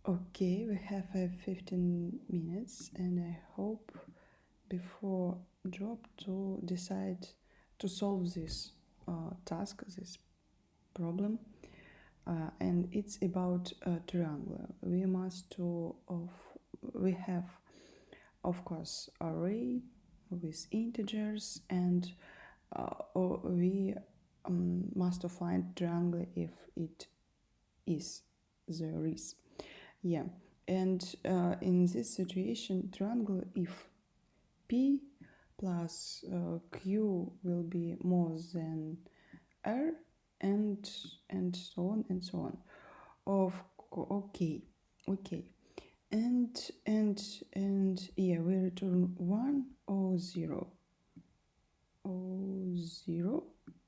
Okay, we have 15 minutes, and I hope before job to decide to solve this task, this problem, and it's about a triangle. We must to of we have of course array with integers, and we must find triangle if it is there is. Yeah, and in this situation, triangle if P plus Q will be more than R, and so on and so on. Okay, and yeah, we return 1 or 0 or 0,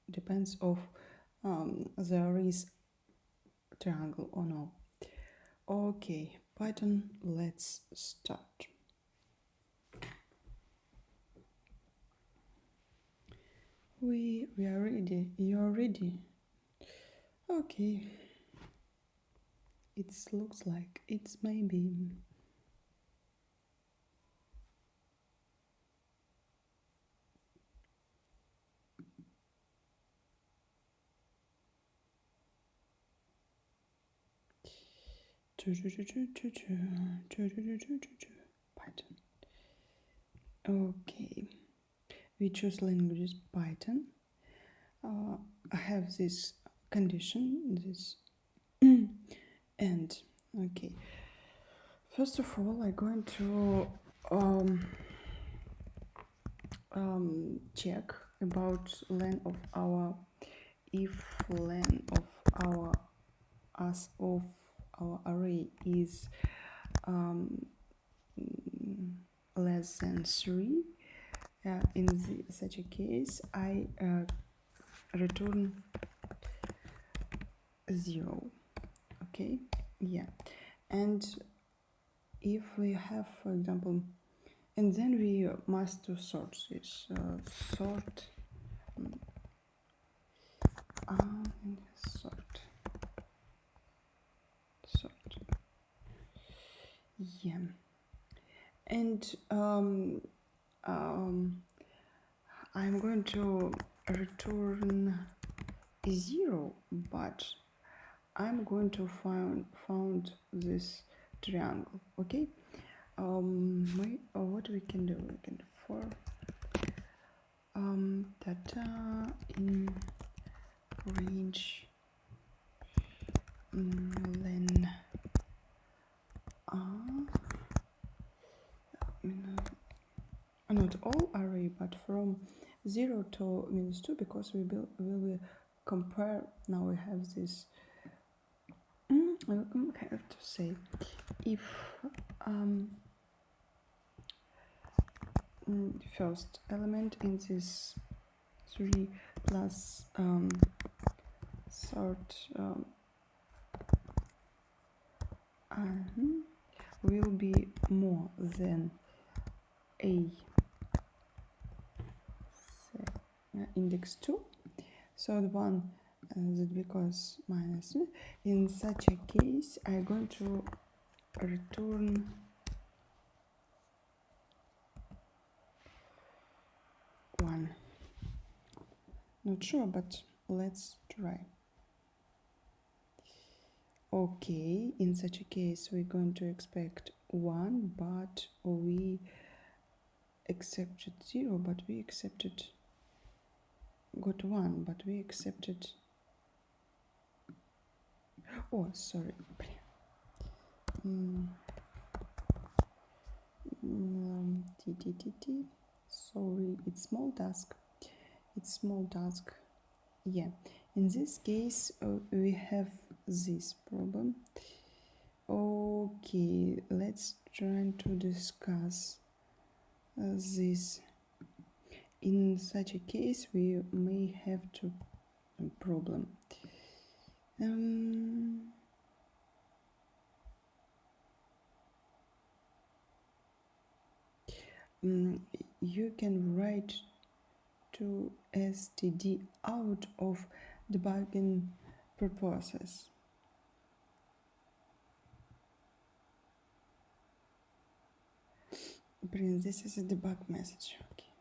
depends of there is triangle or no. Okay, Python, let's start. We are ready. You're ready. Okay. It looks like it's maybe. Python. Okay. We choose languages Python. I have this condition, this and okay. First of all, I'm going to check about len of our if len of our as of our array is less than 3. In such a case, I return 0. Okay, yeah. And if we have, for example, and then we must sort this sort yeah. And I'm going to return 0, but I'm going to found this triangle. Okay, what we can do, we can for data in range len not all array, but from 0 to -2, because we will compare. Now we have this. I have to say, if first element in this 3 plus third will be more than a index 2, third one that because minus. In such a case, I'm going to return one. Not sure, but let's try. Okay, in such a case, we're going to expect 1, but we accepted 0, but we accepted got 1, but we accepted. Oh, sorry. Sorry, it's small task. Yeah, in this case we have this problem. Okay, let's try to discuss this. In such a case, we may have to problem. You can write to std out of debugging purposes. print. This is a debug message. Okay,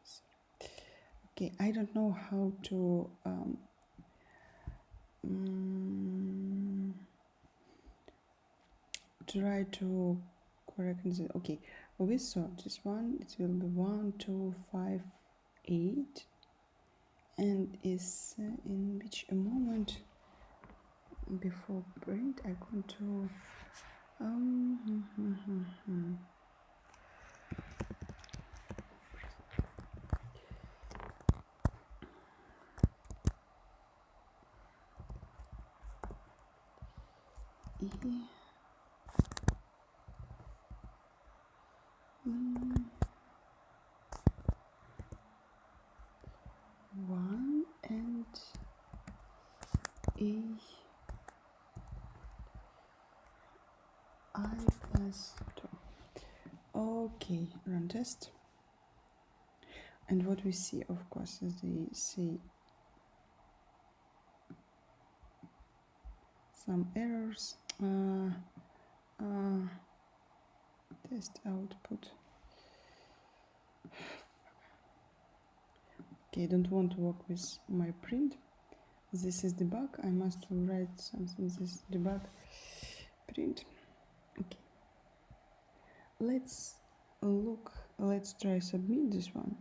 okay, I don't know how to try to correct this. Okay, we saw this one, it will be 1258, and is in which moment before print I go to E, 1 and E I plus 2. Okay, run test. And what we see, of course, is they see some errors. Test output. Okay, I don't want to work with my print. This is debug. I must write something. This is debug print. Okay. Let's look. Let's try submit this one.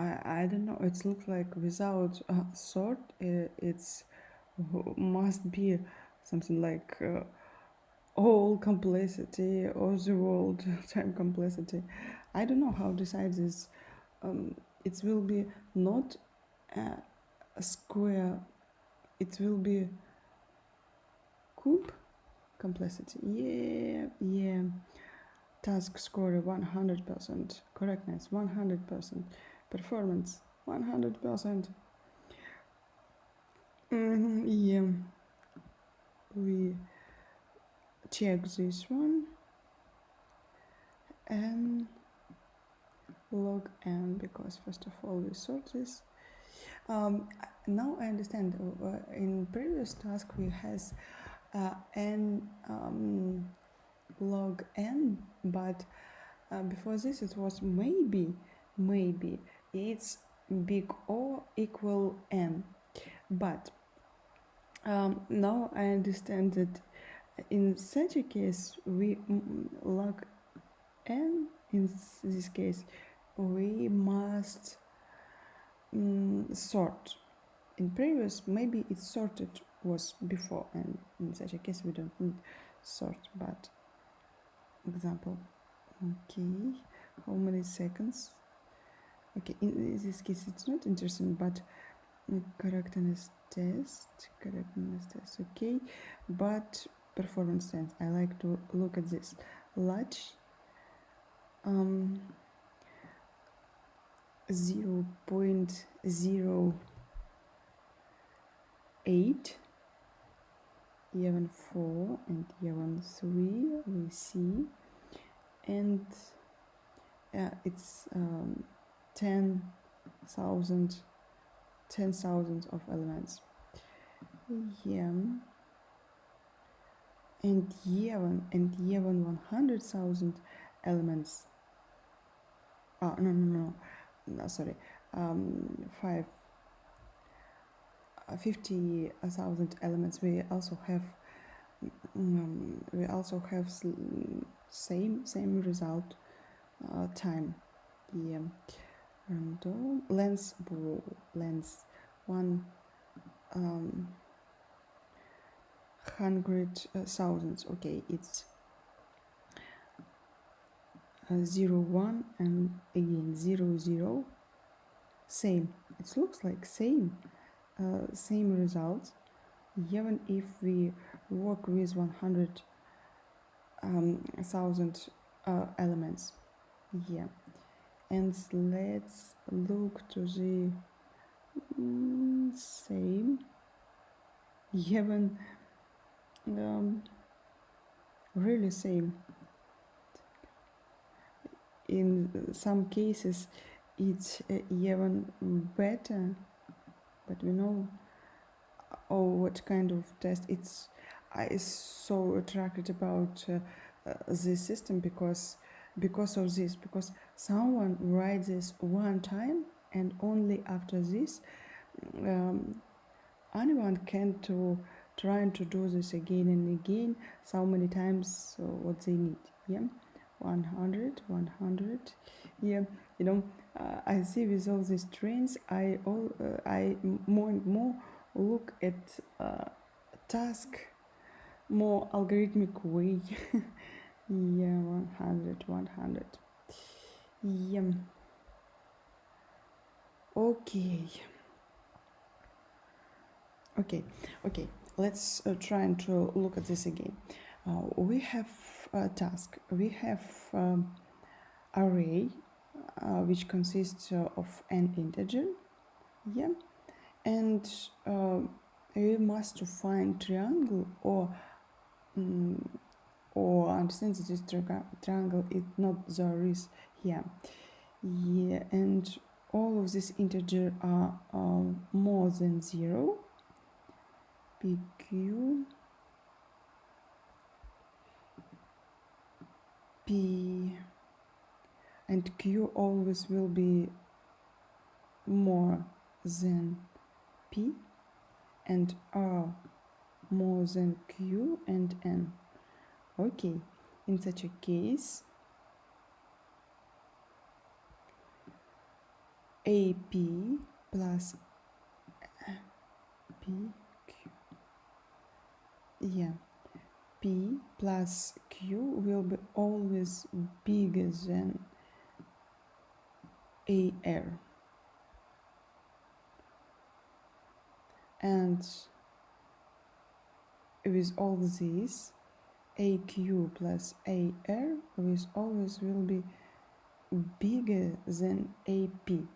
I don't know. It looks like without sort, it's must be something like all complexity of the world time complexity. I don't know how to decide this. It will be not a square. It will be cube complexity. Yeah. Task score 100%. Correctness 100%. Performance 100%. Yeah. We check this one and log n, because first of all we sort this. Now I understand. In previous task we has n log n, but before this it was maybe it's big O equal n, but now I understand that in such a case we log n. In this case we must sort. In previous maybe it sorted was before, and in such a case we don't need sort. But example, okay, how many seconds? Okay, in this case it's not interesting, but correctness test, okay, but performance test, I like to look at this latch 0.08, even 4 and even 3 we see, and it's 10,000 of elements. Yeah. And even 100,000 elements. No, sorry. 50,000 elements. We also have same result time. Yeah. Random lens 100,000. Okay, it's 0 1 and again 0 0. Same. It looks like same results, even if we work with 100,000 elements. Yeah. And let's look to the same, even really same. in some cases it's even better, but we know what kind of test it's. I so attracted about this system because of this, because someone writes this one time and only after this um, anyone can to trying to do this again and again so many times what they need. Yeah, 100. Yeah, I see with all these trends I more and more look at task more algorithmic way. Yeah, 100. Yeah. Okay. Let's try to look at this again. We have a task. We have array which consists of an integer. Yeah, and we must find triangle or understand that this triangle is not there is here. Yeah, and all of these integer are more than 0. PQ P and Q always will be more than P, and R more than Q and N. Okay, in such a case AP plus PQ, yeah, P plus Q will be always bigger than AR, and with all this AQ plus AR with always will be bigger than AP.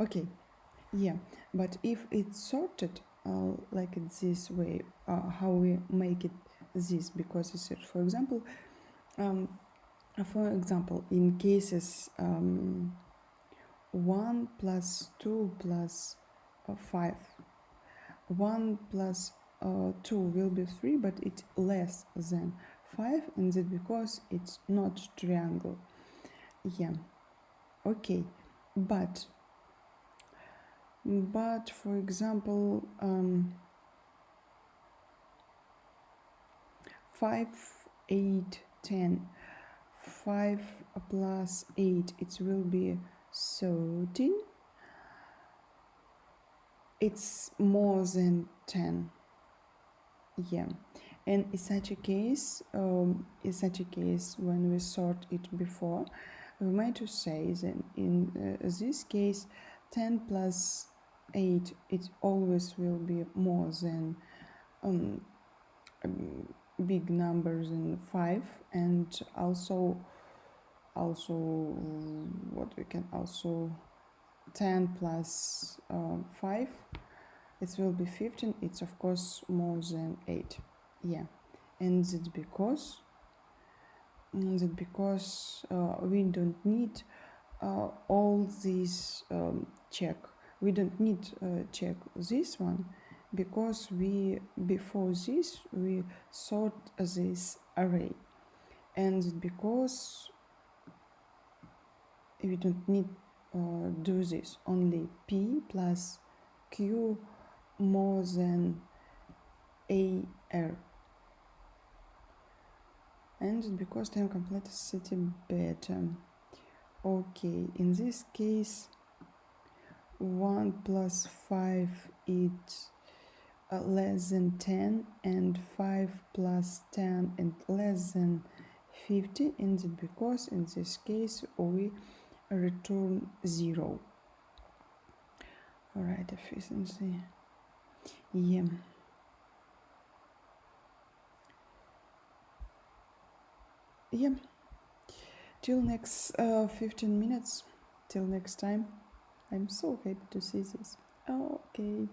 Okay, yeah, but if it's sorted like it this way, how we make it this, because it's, um, for example, in cases 1 plus 2 plus 5, 1 plus 2 will be 3, but it's less than 5, and that's because it's not triangle. Yeah, okay, but for example 5, 8, 10, 5 plus 8, it will be 13. It's more than 10. Yeah, and in such a case when we sort it before, we might to say that in this case 10 plus 8, it always will be more than big numbers than 5, and also what we can also 10 plus 5, it will be 15. It's of course more than 8. Yeah, and that's because we don't need all these check. We don't need check this one, because we before this we sort this array, and because we don't need do this, only P plus Q more than AR, and because time complexity better. Okay, in this case 1 plus 5 is less than 10, and 5 plus 10 and less than 50, and because in this case we return 0. All right, efficiency. Yeah. yeah, till next 15 minutes, till next time. I'm so happy to see this. Okay.